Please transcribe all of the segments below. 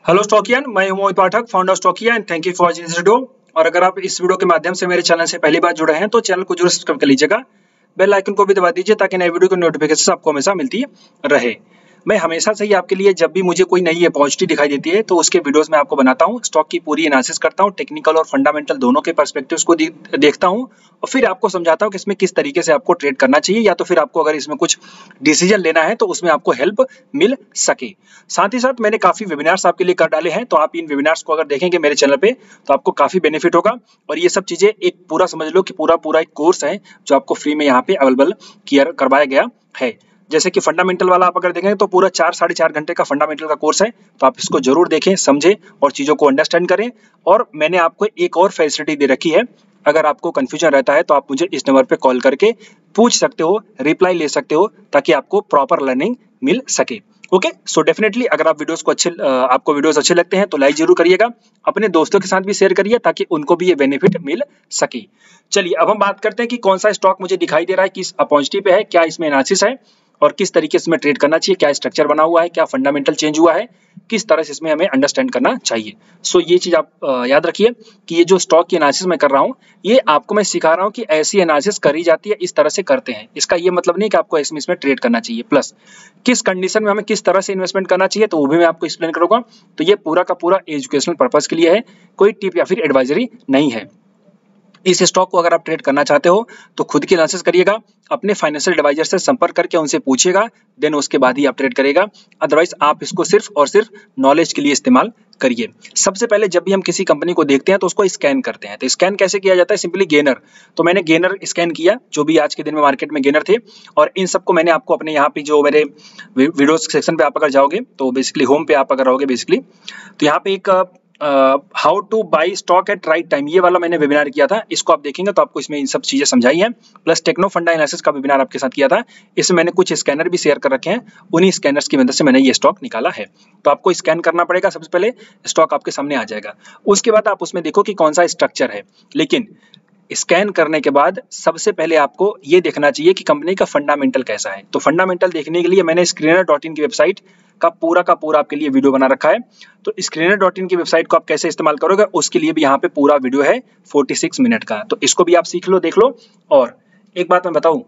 Hello Stockian, मैं हूं Mohit Pathak, founder Stockia and thank you for watching this video. और अगर आप इस वीडियो के माध्यम से मेरे चैनल से पहली बार जुड़े हैं तो चैनल को जरूर सब्सक्राइब कर लीजिएगा, बेल आइकन को भी दबा दीजिए ताकि नई वीडियो की नोटिफिकेशन आपको हमेशा मिलती रहे। मैं हमेशा से ही आपके लिए जब भी मुझे कोई नई अपॉर्चुनिटी दिखाई देती है तो उसके वीडियोस में आपको बनाता हूं, स्टॉक की पूरी एनालिसिस करता हूं, टेक्निकल और फंडामेंटल दोनों के पर्सपेक्टिव्स को देखता हूं और फिर आपको समझाता हूं कि इसमें किस तरीके से आपको ट्रेड करना चाहिए, या तो फिर आपको अगर इसमें कुछ डिसीजन लेना है तो उसमें आपको हेल्प मिल सके। साथ ही साथ मैंने काफी वेबिनार्स आपके लिए कर डाले हैं, तो आप इन वेबिनार्स को अगर देखेंगे मेरे चैनल पे तो आपको काफी बेनिफिट होगा। और ये सब चीजें एक पूरा समझ लो कि पूरा एक कोर्स है जो आपको फ्री में यहाँ पे अवेलेबल करवाया गया है। जैसे कि फंडामेंटल वाला आप अगर देखेंगे तो पूरा 4-4.5 घंटे का फंडामेंटल का कोर्स है, तो आप इसको जरूर देखें, समझें और चीजों को अंडरस्टैंड करें। और मैंने आपको एक और फैसिलिटी दे रखी है, अगर आपको कंफ्यूजन रहता है तो आप मुझे इस नंबर पे कॉल करके पूछ सकते हो, रिप्लाई ले सकते हो, ताकि आपको प्रॉपर लर्निंग मिल सके। ओके, सो डेफिनेटली अगर आप आपको वीडियोस अच्छे लगते हैं तो लाइक जरूर करिएगा, अपने दोस्तों के साथ भी शेयर करिए ताकि उनको भी ये बेनिफिट मिल सके। चलिए अब हम बात करते हैं कि कौन सा स्टॉक मुझे दिखाई दे रहा है, किस अपॉर्चुनिटी पे है, क्या इसमें एनालिसिस है और किस तरीके से इसमें ट्रेड करना चाहिए, क्या स्ट्रक्चर बना हुआ है, क्या फंडामेंटल चेंज हुआ है, किस तरह से इसमें हमें अंडरस्टैंड करना चाहिए। सो ये चीज आप याद रखिए कि ये जो स्टॉक की एनालिसिस मैं कर रहा हूँ, ये आपको मैं सिखा रहा हूँ कि ऐसी एनालिसिस करी जाती है, इस तरह से करते हैं। इसका ये मतलब नहीं कि आपको इसमें ट्रेड करना चाहिए, प्लस किस कंडीशन में हमें किस तरह से इन्वेस्टमेंट करना चाहिए तो वो भी मैं आपको एक्सप्लेन करूंगा। तो ये पूरा का पूरा एजुकेशनल पर्पज के लिए है, कोई टिप या फिर एडवाइजरी नहीं है। इस स्टॉक को अगर आप ट्रेड करना चाहते हो तो खुद की एनालिसिस करिएगा, अपने फाइनेंशियल एडवाइजर से संपर्क करके उनसे पूछिएगा, देन उसके बाद ही आप ट्रेड करेगा। अदरवाइज आप इसको सिर्फ और सिर्फ नॉलेज के लिए इस्तेमाल करिए। सबसे पहले जब भी हम किसी कंपनी को देखते हैं तो उसको स्कैन करते हैं। तो स्कैन कैसे किया जाता है? Simply gainer. तो मैंने गेनर स्कैन किया, जो भी आज के दिन में मार्केट में गेनर थे, और इन सबको मैंने आपको अपने यहाँ पे जो मेरे वीडियोस सेक्शन पे आप अगर जाओगे तो बेसिकली होम पे आप अगर रहोगे बेसिकली, तो यहाँ पे एक how two by stock at right time, ये वाला मैंने वेबिनार किया था। इसको आप देखेंगे तो आपको इसमें इन सब चीजें समझाई हैं। प्लस टेक्नो फंडा एनालिसिस का वेबिनार आपके साथ किया था, इसमें मैंने कुछ स्कैनर भी शेयर कर रखे हैं, उन्हीं स्कैनर्स की मदद से मैंने ये स्टॉक निकाला है। तो आपको स्कैन करना पड़ेगा, सबसे पहले स्टॉक आपके सामने आ जाएगा, उसके बाद आप उसमें देखो कि कौन सा स्ट्रक्चर है। लेकिन स्कैन करने के बाद सबसे पहले आपको ये देखना चाहिए कि कंपनी का फंडामेंटल कैसा है। तो फंडामेंटल देखने के लिए मैंने स्क्रीनर.इन की वेबसाइट का पूरा आपके लिए वीडियो बना रखा है। तो स्क्रीनर.इन की वेबसाइट को आप कैसे इस्तेमाल करोगे उसके लिए भी यहाँ पे पूरा वीडियो है 46 मिनट का, तो इसको भी आप सीख लो, देख लो। और एक बात मैं बताऊं,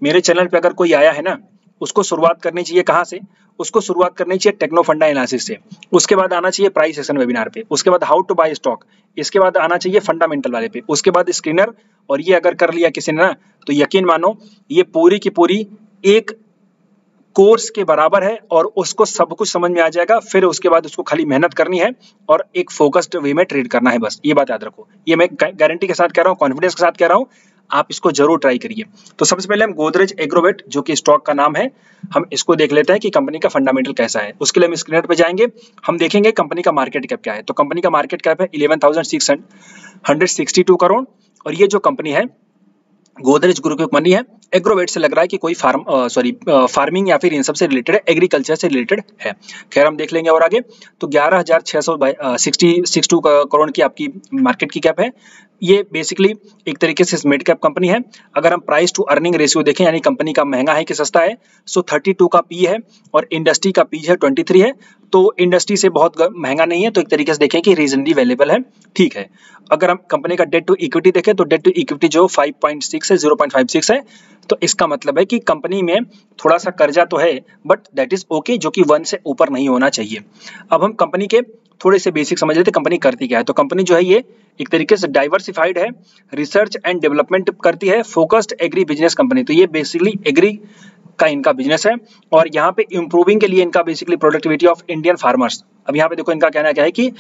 मेरे चैनल पे अगर कोई आया है ना, उसको शुरुआत करनी चाहिए कहाँ से? उसको शुरुआत करनी चाहिए टेक्नो फंडा एनालिसिस से, उसके बाद आना चाहिए प्राइस सेशन वेबिनार पे, उसके बाद हाउ टू बाय स्टॉक, इसके बाद आना चाहिए फंडामेंटल वाले पे, उसके बाद स्क्रीनर। और ये अगर कर लिया किसी ने ना, तो यकीन मानो ये पूरी की पूरी एक कोर्स के बराबर है और उसको सब कुछ समझ में आ जाएगा। फिर उसके बाद उसको खाली मेहनत करनी है और एक फोकस्ड वे में ट्रेड करना है, बस ये बात याद रखो। ये मैं गारंटी के साथ कह रहा हूँ, कॉन्फिडेंस के साथ कह रहा हूँ, आप इसको जरूर ट्राई करिए। तो सबसे पहले हम गोदरेज एग्रोवेट, जो कि स्टॉक का नाम है, हम इसको देख लेते हैं कि कंपनी का फंडामेंटल कैसा है। उसके लिए हम स्क्रीन पे जाएंगे, हम देखेंगे कंपनी का मार्केट कैप क्या है। तो कंपनी का मार्केट कैप है 11,662 करोड़। और ये जो कंपनी है गोदरेज ग्रुप की कंपनी है, एग्रोवेट से लग रहा है कि कोई फार्मिंग या फिर इन सब से रिलेटेड है, एग्रीकल्चर से रिलेटेड है। खैर हम देख लेंगे और आगे। तो 11,662 करोड़ की आपकी मार्केट की कैप है। ये बेसिकली एक तरीके से मिड कैप कंपनी है। अगर हम प्राइस टू अर्निंग रेशियो देखें, यानी कंपनी का महंगा है कि सस्ता है, सो 32 का पी है और इंडस्ट्री का पी है 23 है। तो इंडस्ट्री से बहुत महंगा नहीं है, तो एक तरीके से देखें कि रीजनली अवेलेबल है, ठीक है। अगर हम कंपनी का डेट टू इक्विटी देखें तो डेट टू इक्विटी जो 5.6 है, 0.56 है। तो इसका मतलब है कि कंपनी में थोड़ा सा कर्जा तो है, बट दैट इज ओके, जो कि 1 से ऊपर नहीं होना चाहिए। अब हम कंपनी के थोड़े से बेसिक समझ लेते, कंपनी करती क्या है। तो कंपनी जो है ये एक तरीके से डाइवर्सिफाइड है, रिसर्च एंड डेवलपमेंट करती है, फोकस्ड एग्री बिजनेस कंपनी। तो ये बेसिकली एग्री का इनका बिजनेस है और यहाँ पे इंप्रूविंग के लिए इनका basically productivity of Indian farmers. अब यहाँ पे देखो इनका कहना क्या है कि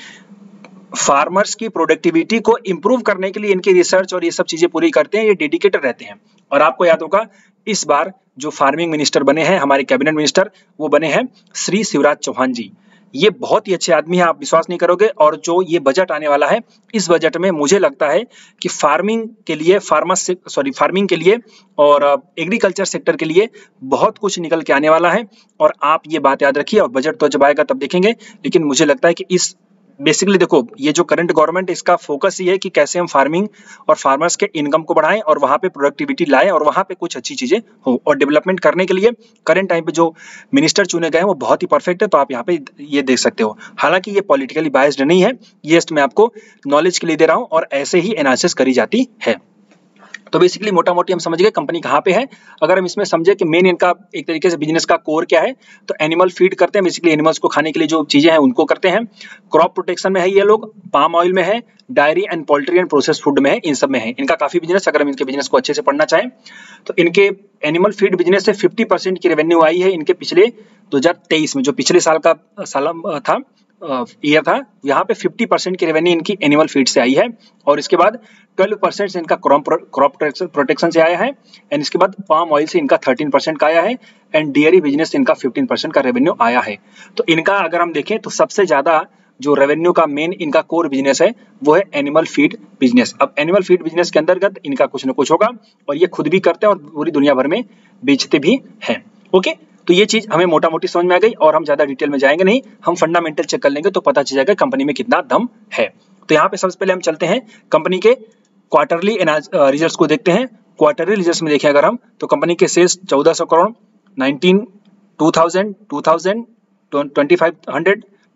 फार्मर्स की प्रोडक्टिविटी को इंप्रूव करने के लिए इनकी रिसर्च और ये सब चीजें पूरी करते हैं, ये डेडिकेटेड रहते हैं। और आपको याद होगा इस बार जो फार्मिंग मिनिस्टर बने हैं, हमारे कैबिनेट मिनिस्टर, वो बने हैं श्री शिवराज चौहान जी। ये बहुत ही अच्छे आदमी हैं, आप विश्वास नहीं करोगे। और जो ये बजट आने वाला है, इस बजट में मुझे लगता है कि फार्मिंग के लिए फार्मिंग के लिए और एग्रीकल्चर सेक्टर के लिए बहुत कुछ निकल के आने वाला है। और आप ये बात याद रखिए, और बजट तो जब आएगा तब देखेंगे, लेकिन मुझे लगता है कि इस बेसिकली देखो, ये जो करंट गवर्नमेंट, इसका फोकस ये है कि कैसे हम फार्मिंग और फार्मर्स के इनकम को बढ़ाएं और वहां पे प्रोडक्टिविटी लाएं और वहां पे कुछ अच्छी चीजें हो। और डेवलपमेंट करने के लिए करंट टाइम पे जो मिनिस्टर चुने गए हैं वो बहुत ही परफेक्ट है, तो आप यहाँ पे ये देख सकते हो। हालांकि ये पॉलिटिकली बायस्ड नहीं है, ये मैं आपको नॉलेज के लिए दे रहा हूँ और ऐसे ही एनालिसिस करी जाती है। तो बेसिकली मोटा मोटी हम समझ गए कंपनी कहाँ पे है। अगर हम इसमें समझे कि मेन इनका एक तरीके से बिजनेस का कोर क्या है, तो एनिमल फीड करते हैं, बेसिकली एनिमल्स को खाने के लिए जो चीजें हैं उनको करते हैं। क्रॉप प्रोटेक्शन में है ये लोग, पाम ऑयल में है, diary and poultry and process food में है, इन सब में है इनका काफी बिजनेस। अगर हम इनके बिजनेस को अच्छे से पढ़ना चाहें तो इनके एनिमल फीड बिजनेस से 50% की रेवेन्यू आई है इनके पिछले 2023 में, जो पिछले साल का था ईयर था, यहाँ पे 50% की रेवेन्यू इनकी एनिमल फीड से आई है। और इसके बाद 12% से इनका क्रॉप प्रोटेक्शन से आया है, एंड इसके बाद पाम ऑयल से इनका 13% का आया है, एंड डेयरी बिजनेस से इनका 15% का रेवेन्यू आया है। तो इनका अगर हम देखें तो सबसे ज्यादा जो रेवेन्यू का मेन इनका कोर बिजनेस है वो है एनिमल फीड बिजनेस। अब एनिमल फीड बिजनेस के अंतर्गत इनका कुछ ना कुछ होगा, और ये खुद भी करते हैं और पूरी दुनिया भर में बेचते भी हैं। ओके, तो ये चीज हमें मोटा मोटी समझ में आ गई और हम ज्यादा डिटेल में जाएंगे नहीं, हम फंडामेंटल चेक कर लेंगे तो पता चल जाएगा कंपनी में कितना दम है। तो यहाँ पे सबसे पहले हम चलते हैं कंपनी के क्वार्टरली रिजल्ट्स को देखते हैं। क्वार्टरली रिजल्ट्स में देखें अगर हम, तो कंपनी के सेल्स 1400 करोड़, 2000, 2500,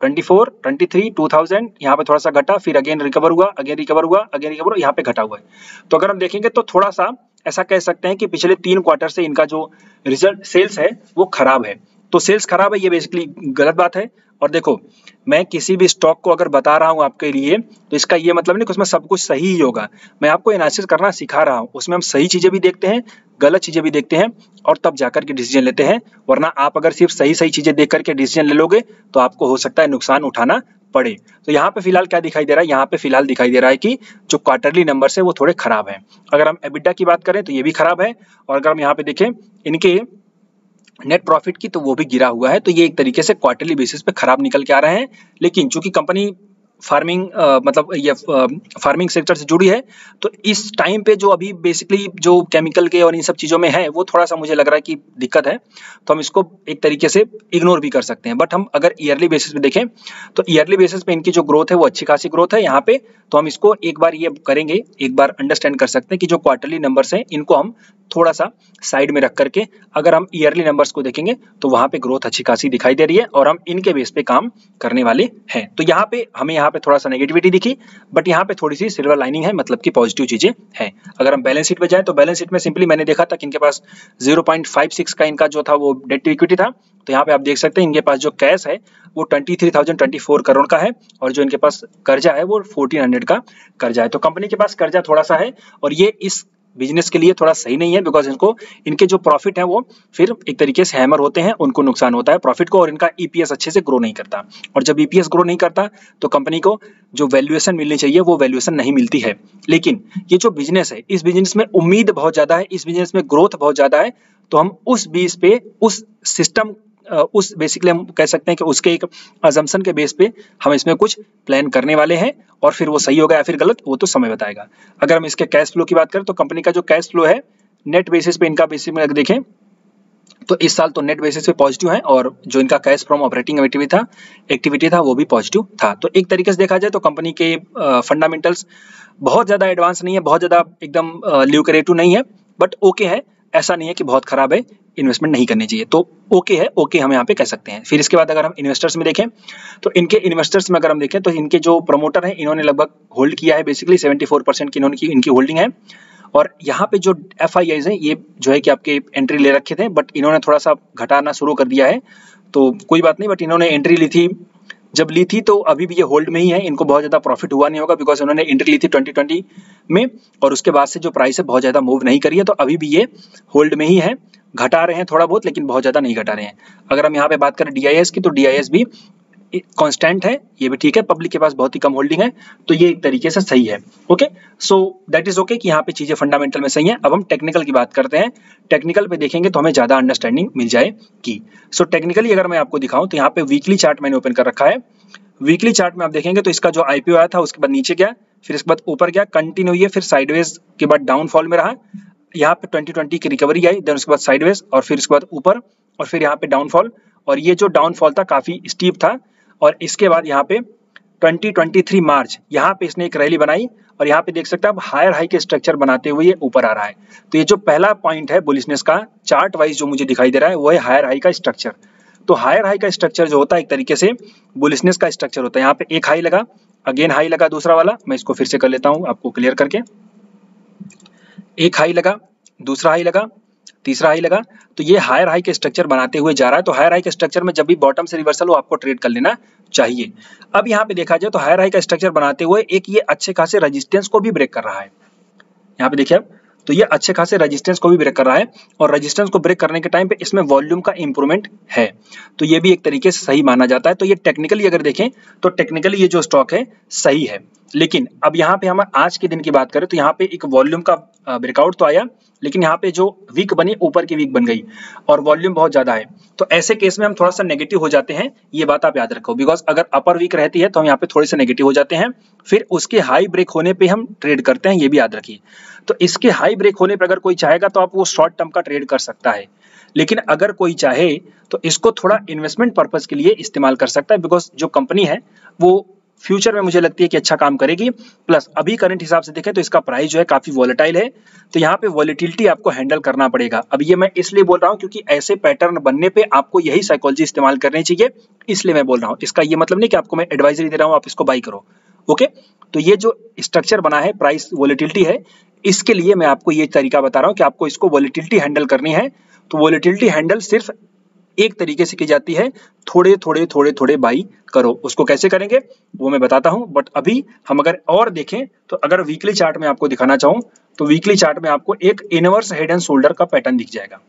24, 23, 2000, यहाँ पे थोड़ा सा घटा, फिर अगेन रिकवर हुआ, अगेन रिकवर हुआ, अगेन रिकवर, यहाँ पे घटा हुआ है। तो अगर हम देखेंगे तो थोड़ा सा ऐसा कह सकते हैं कि पिछले 3 क्वार्टर से इनका जो रिजल्ट सेल्स है वो खराब है। तो सेल्स खराब है ये बेसिकली गलत बात है। और देखो, मैं किसी भी स्टॉक को अगर बता रहा हूं आपके लिए तो इसका ये मतलब नहीं कि उसमें सब कुछ सही ही होगा। मैं आपको एनालिसिस करना सिखा रहा हूं, उसमें हम सही चीजें भी देखते हैं, गलत चीजें भी देखते हैं और तब जाकर के डिसीजन लेते हैं। वरना आप अगर सिर्फ सही सही चीजें देख करके डिसीजन ले लोगे तो आपको हो सकता है नुकसान उठाना पड़े। तो यहाँ पे फिलहाल क्या दिखाई दे रहा है, यहाँ पे फिलहाल दिखाई दे रहा है कि जो क्वार्टरली नंबर्स है वो थोड़े खराब हैं। अगर हम एबिटा की बात करें तो ये भी खराब है, और अगर हम यहाँ पे देखें इनके नेट प्रॉफिट की तो वो भी गिरा हुआ है। तो ये एक तरीके से क्वार्टरली बेसिस पे खराब निकल के आ रहे हैं। लेकिन चूंकि कंपनी फार्मिंग मतलब ये फार्मिंग सेक्टर से जुड़ी है, तो इस टाइम पे जो अभी बेसिकली जो केमिकल के और इन सब चीज़ों में है वो थोड़ा सा मुझे लग रहा है कि दिक्कत है, तो हम इसको एक तरीके से इग्नोर भी कर सकते हैं। बट हम अगर ईयरली बेसिस पे देखें तो ईयरली बेसिस पे इनकी जो ग्रोथ है वो अच्छी खासी ग्रोथ है यहाँ पे। तो हम इसको एक बार ये करेंगे, एक बार अंडरस्टैंड कर सकते हैं कि जो क्वार्टरली नंबर्स हैं इनको हम थोड़ा सा साइड में रख करके अगर हम ईयरली नंबर्स को देखेंगे तो वहां पे ग्रोथ अच्छी खासी दिखाई दे रही है और हम इनके बेस पे काम करने वाले हैं। तो यहाँ पे हमें यहाँ पे थोड़ा सा नेगेटिविटी दिखी, बट यहाँ पे थोड़ी सी सिल्वर लाइनिंग है, मतलब कि पॉजिटिव चीजें हैं। अगर हम बैलेंस शीट पे जाए तो बैलेंस शीट में सिंपली मैंने देखा था कि इनके पास 0.56 का इनका जो था वो डेट टू इक्विटी था। तो यहाँ पे आप देख सकते हैं इनके पास जो कैश है वो 23,024 करोड़ का है, और जो इनके पास कर्जा है वो 1400 का कर्जा है। तो कंपनी के पास कर्जा थोड़ा सा है और ये इस बिजनेस के लिए थोड़ा सही नहीं है, बिकॉज इनको इनके जो प्रॉफिट है वो फिर एक तरीके से हैमर होते हैं, उनको नुकसान होता है प्रॉफिट को, और इनका ईपीएस अच्छे से ग्रो नहीं करता। और जब ईपीएस ग्रो नहीं करता तो कंपनी को जो वैल्यूएशन मिलनी चाहिए वो वैल्यूएशन नहीं मिलती है। लेकिन ये जो बिजनेस है, इस बिजनेस में उम्मीद बहुत ज्यादा है, इस बिजनेस में ग्रोथ बहुत ज्यादा है, तो हम उस बेस पे उस सिस्टम उस बेसिकली हम कह सकते हैं कि उसके एक अजम्पशन के बेस पे हम इसमें कुछ प्लान करने वाले हैं, और फिर वो सही होगा या फिर गलत वो तो समय बताएगा। अगर हम इसके कैश फ्लो की बात करें तो कंपनी का जो कैश फ्लो है नेट बेसिस पे, इनका बेसिस में देखें तो इस साल तो नेट बेसिस पे पॉजिटिव है, और जो इनका कैश फ्रॉम ऑपरेटिंग एक्टिविटी था वो भी पॉजिटिव था। तो एक तरीके से देखा जाए तो कंपनी के फंडामेंटल्स बहुत ज्यादा एडवांस नहीं है, बहुत ज्यादा एकदम ल्यूक्रेटिव नहीं है, बट ओके है। ऐसा नहीं है कि बहुत खराब है, इन्वेस्टमेंट नहीं करनी चाहिए, तो ओके है, ओके हम यहाँ पे कह सकते हैं। फिर इसके बाद अगर हम इन्वेस्टर्स में देखें तो इनके इन्वेस्टर्स में अगर हम देखें तो इनके जो प्रमोटर हैं इन्होंने लगभग होल्ड किया है, बेसिकली 74% की इनकी होल्डिंग है। और यहाँ पे जो FIIs हैं ये जो है कि आपके एंट्री ले रखे थे, बट इन्होंने थोड़ा सा घटाना शुरू कर दिया है, तो कोई बात नहीं। बट इन्होंने एंट्री ली थी, जब ली थी तो अभी भी ये होल्ड में ही है, इनको बहुत ज्यादा प्रॉफिट हुआ नहीं होगा, बिकॉज उन्होंने एंट्री ली थी 2020 में, और उसके बाद से जो प्राइस है बहुत ज्यादा मूव नहीं करी है, तो अभी भी ये होल्ड में ही है। घटा रहे हैं थोड़ा बहुत, लेकिन बहुत ज्यादा नहीं घटा रहे हैं। अगर हम यहाँ पे बात करें DIS की, तो DIS भी कांस्टेंट है, ये भी ठीक है, पब्लिक के पास बहुत ही कम होल्डिंग है, तो ये एक तरीके से सही है। Okay, so that is okay कि यहाँ पे चीजें फंडामेंटल में सही है। अब हम टेक्निकल की बात करते हैं, टेक्निकल पे देखेंगे तो हमें ज्यादा अंडरस्टैंडिंग मिल जाएगी। सो टेक्निकली अगर मैं आपको दिखाऊं तो यहाँ पे वीकली चार्ट मैंने ओपन कर रखा है। वीकली चार्ट में आप देखेंगे तो इसका जो IPO आया था उसके बाद नीचे गया, फिर इसके बाद ऊपर गया, कंटिन्यू हुई है, फिर साइडवेज के बाद डाउनफॉल में रहा। यहाँ पे 2020 की रिकवरी आई, देन उसके बाद साइडवेज, और फिर इसके बाद ऊपर, और फिर यहाँ पे डाउनफॉल, और ये जो डाउनफॉल था काफी स्टीप था, और इसके बाद यहाँ पे 2023 मार्च यहाँ पे इसने एक रैली बनाई और यहाँ पे देख सकते हैं आप हायर हाई के स्ट्रक्चर बनाते हुए ये ऊपर आ रहा है। तो ये जो पहला पॉइंट है बुलिशनेस का चार्ट वाइज जो मुझे दिखाई दे रहा है वो है हायर हाई का स्ट्रक्चर। तो हायर हाई का स्ट्रक्चर जो होता है एक तरीके से बुलिशनेस का स्ट्रक्चर होता है। यहाँ पे एक हाई लगा, अगेन हाई लगा दूसरा वाला, मैं इसको फिर से कर लेता हूँ आपको क्लियर करके। एक हाई लगा, दूसरा हाई लगा, तीसरा हाई लगा, तो ये हायर हाई के स्ट्रक्चर बनाते हुए जा रहा है। तो हायर हाई के स्ट्रक्चर में जब भी बॉटम से रिवर्सल हो आपको ट्रेड कर लेना चाहिए। अब यहाँ पे देखा जाए तो हायर हाई का स्ट्रक्चर बनाते हुए एक ये अच्छे खासे रेजिस्टेंस को भी ब्रेक कर रहा है। यहाँ पे देखिए आप, तो ये अच्छे खासे रेजिस्टेंस को भी ब्रेक कर रहा है और रेजिस्टेंस को ब्रेक करने के टाइम पे इसमें वॉल्यूम का इंप्रूवमेंट है, तो ये भी एक तरीके से सही माना जाता है। तो ये टेक्निकली अगर देखें तो टेक्निकली ये जो स्टॉक है सही है। लेकिन अब यहाँ पे हम आज के दिन की बात करें तो यहाँ पे एक वॉल्यूम का ब्रेकआउट तो आया, लेकिन यहाँ पे जो वीक बनी ऊपर की वीक बन गई और वॉल्यूम बहुत ज्यादा है। तो ऐसे केस में हम थोड़ा सा नेगेटिव हो जाते हैं, ये बात आप याद रखो। बिकॉज अगर अपर वीक रहती है तो हम यहाँ पे थोड़े से नेगेटिव हो जाते हैं, फिर उसके हाई ब्रेक होने पे हम ट्रेड करते हैं, ये भी याद रखिए। तो इसके हाई ब्रेक होने पे अगर कोई चाहेगा तो आप वो शॉर्ट टर्म का ट्रेड कर सकता है, लेकिन अगर कोई चाहे तो इसको थोड़ा इन्वेस्टमेंट पर्पज के लिए इस्तेमाल कर सकता है। बिकॉज जो कंपनी है वो फ्यूचर में मुझे लगती है कि अच्छा काम करेगी। प्लस अभी करंट हिसाब से देखें तो इसका प्राइस जो है काफी वॉलेटाइल है, तो यहाँ पे वॉलेटिलिटी आपको हैंडल करना पड़ेगा। अब ये मैं इसलिए बोल रहा हूँ क्योंकि ऐसे पैटर्न बनने पे आपको यही साइकोलॉजी इस्तेमाल करनी चाहिए, इसलिए मैं बोल रहा हूँ। इसका ये मतलब नहीं कि आपको मैं एडवाइजरी दे रहा हूँ आप इसको बाई करो, ओके। तो ये जो स्ट्रक्चर बना है प्राइस वॉलेटिलिटी है, इसके लिए मैं आपको ये तरीका बता रहा हूँ कि आपको इसको वॉलेटिलिटी हैंडल करनी है। तो वॉलेटिलिटी हैंडल सिर्फ एक तरीके से की जाती है, थोड़े थोड़े थोड़े थोड़े बाई करो। उसको कैसे करेंगे वो मैं बताता हूं, बट अभी हम अगर और देखें तो अगर वीकली चार्ट में आपको दिखाना चाहूं तो वीकली चार्ट में आपको एक इनवर्स हेड एंड शोल्डर का पैटर्न दिख जाएगा।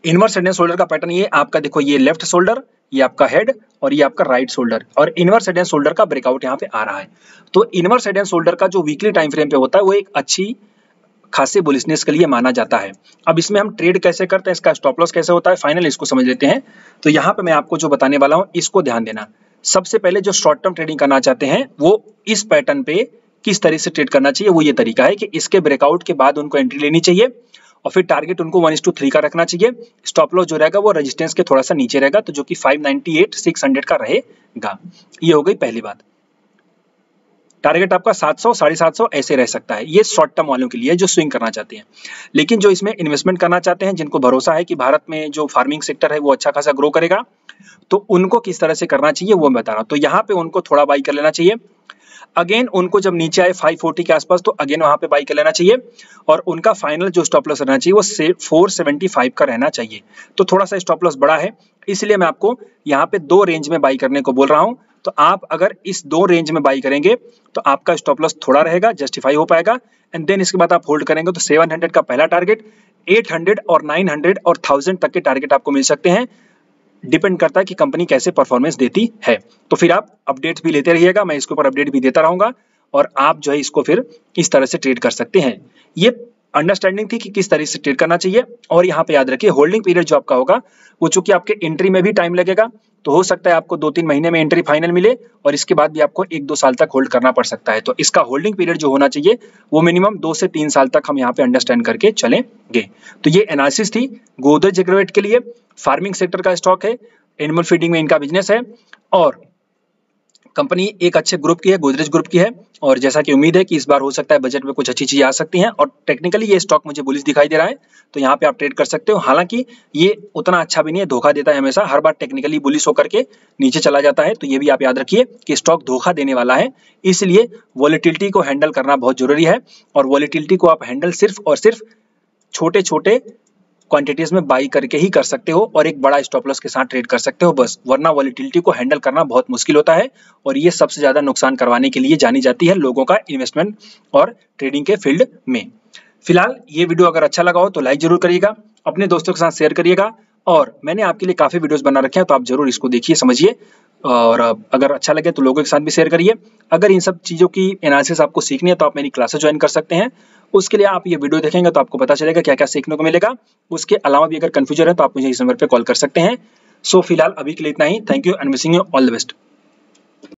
इनवर्स हेड एंड शोल्डर का पैटर्न ये आपका देखो, ये लेफ्ट शोल्डर, ये आपका हेड और ये आपका राइट शोल्डर, और इनवर्स हेड एंड शोल्डर का ब्रेकआउट यहाँ पे आ रहा है। तो इनवर्स हेड एंड शोल्डर का जो वीकली टाइम फ्रेम पे होता है वो एक अच्छी खासे बुलिशनेस के लिए माना जाता है। अब इसमें हम ट्रेड कैसे करते हैं, इसका स्टॉप लॉस कैसे होता है, फाइनल इसको समझ लेते हैं। तो यहाँ पे मैं आपको जो बताने वाला हूँ इसको ध्यान देना। सबसे पहले जो शॉर्ट टर्म ट्रेडिंग करना चाहते हैं वो इस पैटर्न पे किस तरह से ट्रेड करना चाहिए, वो ये तरीका है कि इसके ब्रेकआउट के बाद उनको एंट्री लेनी चाहिए और फिर टारगेट उनको 1:3 का रखना चाहिए। स्टॉप लॉस जो रहेगा वो रेजिस्टेंस के थोड़ा सा नीचे रहेगा, तो जो कि 598 600 का रहेगा। ये हो गई पहली बात। टारगेट आपका 700 750 ऐसे रह सकता है। ये शॉर्ट टर्म वालों के लिए जो स्विंग करना चाहते हैं। लेकिन जो इसमें इन्वेस्टमेंट करना चाहते हैं, जिनको भरोसा है कि भारत में जो फार्मिंग सेक्टर है वो अच्छा खासा ग्रो करेगा, तो उनको किस तरह से करना चाहिए वो मैं बता रहा हूं। तो यहाँ पे उनको थोड़ा बाई कर लेना चाहिए। अगेन उनको जब नीचे आए 540 के आसपास तो अगेन वहां पे बाई कर लेना चाहिए और उनका फाइनल जो स्टॉप लॉस रहना चाहिए वो 475 का रहना चाहिए। तो थोड़ा सा स्टॉप लॉस बड़ा है, इसलिए मैं आपको यहाँ पे 2 रेंज में बाई करने को बोल रहा हूँ। तो आप अगर इस 2 रेंज में बाई करेंगे तो आपका स्टॉप लॉस थोड़ा रहेगा, जस्टिफाई हो पाएगा। एंड देन इसके बाद आप होल्ड करेंगे तो 700 का पहला टारगेट, 800 और 900 और 1000 तक के टारगेट आपको मिल सकते हैं। डिपेंड करता है कि कंपनी कैसे परफॉर्मेंस देती है। तो फिर आप अपडेट्स भी लेते रहिएगा, मैं इसके ऊपर अपडेट भी देता रहूंगा और आप जो है इसको फिर इस तरह से ट्रेड कर सकते हैं। ये अंडरस्टैंडिंग थी कि किस तरह से ट्रेड करना चाहिए। और यहाँ पे याद रखिए होल्डिंग पीरियड जो आपका होगा वो चूंकि आपके एंट्री में भी टाइम लगेगा, तो हो सकता है आपको 2-3 महीने में एंट्री फाइनल मिले और इसके बाद भी आपको 1-2 साल तक होल्ड करना पड़ सकता है। तो इसका होल्डिंग पीरियड जो होना चाहिए वो मिनिमम 2 से 3 साल तक हम यहाँ पे अंडरस्टैंड करके चलेंगे। तो ये एनालिसिस थी गोदरेज एग्रोवेट के लिए। फार्मिंग सेक्टर का स्टॉक है, एनिमल फीडिंग में इनका बिजनेस है और कंपनी एक अच्छे ग्रुप की है, गोदरेज ग्रुप की है। और जैसा कि उम्मीद है कि इस बार हो सकता है बजट में कुछ अच्छी चीजें आ सकती हैं और टेक्निकली ये स्टॉक मुझे बुलिश दिखाई दे रहा है, तो यहाँ पे आप ट्रेड कर सकते हो। हालांकि ये उतना अच्छा भी नहीं है, धोखा देता है हमेशा, हर बार टेक्निकली बुलिश होकर के नीचे चला जाता है। तो ये भी आप याद रखिए कि स्टॉक धोखा देने वाला है, इसलिए वॉलेटिलिटी को हैंडल करना बहुत जरूरी है। और वॉलेटिलिटी को आप हैंडल सिर्फ और सिर्फ छोटे छोटे क्वांटिटीज में बाई करके ही कर सकते हो और एक बड़ा स्टॉप लॉस के साथ ट्रेड कर सकते हो बस, वरना वॉलेटिलिटी को हैंडल करना बहुत मुश्किल होता है और ये सबसे ज्यादा नुकसान करवाने के लिए जानी जाती है लोगों का इन्वेस्टमेंट और ट्रेडिंग के फील्ड में। फिलहाल ये वीडियो अगर अच्छा लगा हो तो लाइक जरूर करिएगा, अपने दोस्तों के साथ शेयर करिएगा और मैंने आपके लिए काफी वीडियोस बना रखे हैं, तो आप जरूर इसको देखिए समझिए और अगर अच्छा लगे तो लोगों के साथ भी शेयर करिए। अगर इन सब चीजों की एनालिसिस आपको सीखनी है तो आप मेरी क्लासेस ज्वाइन कर सकते हैं। उसके लिए आप ये वीडियो देखेंगे तो आपको पता चलेगा क्या क्या सीखने को मिलेगा। उसके अलावा भी अगर कंफ्यूजन है तो आप मुझे इस नंबर पे कॉल कर सकते हैं। सो फिलहाल अभी के लिए इतना ही। Thank you and wishing you all the best.